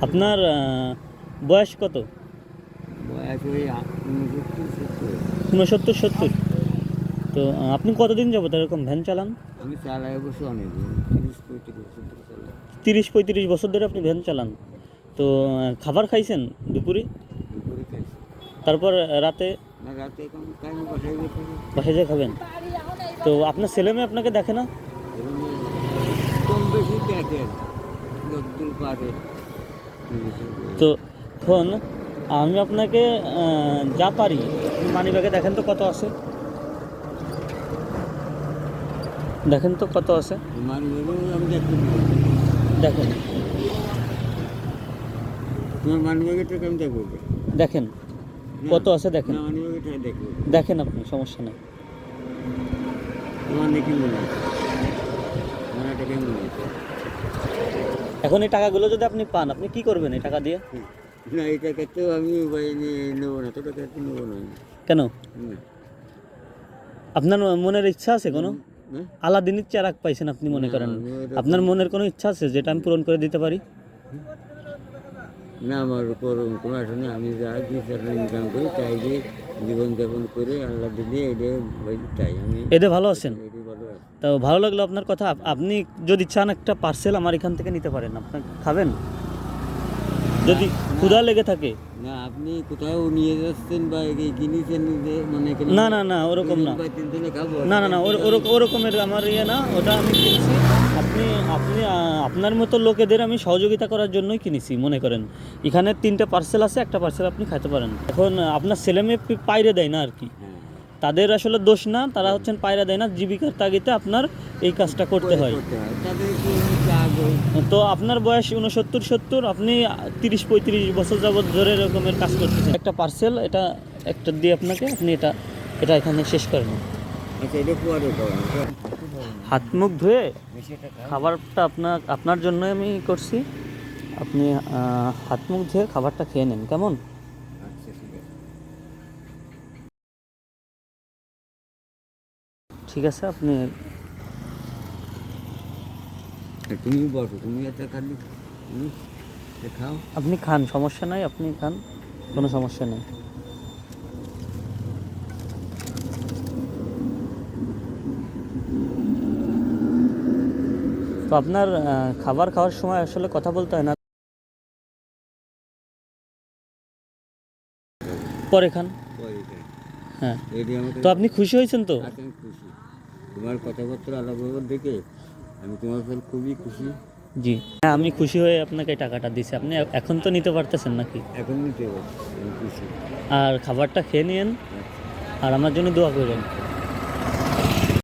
আপনার বয়স কত? বয়স ওই 69-70। 69-70। তো আপনি কতদিন যাবত এরকম ভ্যান চালান? আমি চালাই অবশ্য অনেকদিন, 30-35 বছর ধরে চালাই। 30-35 বছর ধরে আপনি ভ্যান চালান। তো খাবার খাইছেন দুপুরে? দুপুরে খাইছি। তারপর রাতে? না, রাতে এখন টাইম বাসায় যেতে হবে। বাসায় যেয়ে খাবেন? তো আপনার ছেলেমেয়ে আপনাকে দেখে না? এমনি কম বেশি দেখে আর কি, যতদূর পারে। তো এখন আমি আপনাকে যা পারি, মানিব্যাগে দেখেন তো কত আছে, দেখেন তো কত আছে, মানি আমি দেখতে দেখেন তোমার মানি ব্যাগের টাকা আমি দেখবো। দেখেন কত আছে, দেখেন না, মানি ব্যাগের টাকা দেখবো। দেখেন আপনি, সমস্যা নেই। তোমার নাকি মনে আছে? আমার টাকাই মনে আছে। এখন এই টাকাগুলো যদি আপনি পান, আপনি কি করবেন এই টাকা দিয়ে? না, এই টাকা তো আমি নেবো না, তো টাকা তো নেবো না। কেন? না। আপনার মনের ইচ্ছা আছে কোনো? না? আলাদিনের চেরাগ পাইছেন আপনি মনে করেন, না, আমি ওরকম- আপনার মনের কোনো ইচ্ছা আছে যেটা আমি পূরণ করে দিতে পারি? না, আমার কোনো আসে না। আমি যা ইনকাম করি তাই দিয়ে জীবনযাপন করে আল্লাহ দিলে এটা তাই আমি এতে ভালো আছেন? এটাই ভালো আছি। তো ভালো লাগলো আপনার কথা। আপনি যদি চান একটা পার্সেল আমার এখান থেকে নিতে পারেন, আপনি খাবেন যদি ক্ষুধা লেগে থাকে। না, আপনি কোথাও নিয়ে যাচ্ছেন বা কিনেছেন যে মানে না না না, ওরকম না, 3 দিনে খাবো? না না না, ওরকমের আমার ইয়ে না, ওটা আমি কিনেছি। আপনি আপনি আপনার মতো লোকেদের আমি সহযোগিতা করার জন্যই কিনেছি মনে করেন। এখানে 3টে পার্সেল আছে, একটা পার্সেল আপনি খাইতে পারেন। এখন আপনার ছেলেমেয়ে পাইরে দেয় না আর কি, হ্যাঁ, তাদের আসলে দোষ না, তারা হচ্ছেন পায়রা দেয় না, জীবিকার তাগিদে আপনার এই কাজটা করতে হয়। তাদের কি আগ্রহ। তো আপনার বয়স 69-70, আপনি 30-35 বছর যাবত ধরে এরকমের কাজ করতেছেন। একটা পার্সেল, এটা একটা দিয়ে আপনাকে, আপনি এটা এটা এখানে শেষ করেন। আচ্ছা, এটা পরে খাওয়া। হাত মুখ ধুয়ে বেশিটা খাও। খাবারটা আপনার জন্যই আমি করছি। আপনি হাত মুখ ধুয়ে খাবারটা খেয়ে নেন, কেমন? আচ্ছা, ঠিক আছে। ঠিক আছে, আপনি তুমি বসো, তুমি একটা খালি তুমি খাও। আপনি খান, সমস্যা নাই, আপনি খান, কোনো সমস্যা নেই। তো আপনার খাবার খাওয়ার সময় আসলে কথা বলতে হয় না, পরে খান। পরে খাই। হ্যাঁ। এটি আমাকে তো আপনি খুশি হয়েছেন তো? আচ্ছা, আমি খুশি। তোমার কথাবার্তা আলাপ ব্যবহার দেখে আমি তোমার উপর খুবই খুশি। জি হ্যাঁ, আমি খুশি হয়ে আপনাকে এই টাকাটা দিছি। আপনি এখন তো নিতে পারতেছেন নাকি? এখন নিতে পারছি, আমি খুশি। আর খাবারটা খেয়ে নিন, আচ্ছা। আর আমার জন্য দোয়া করবেন।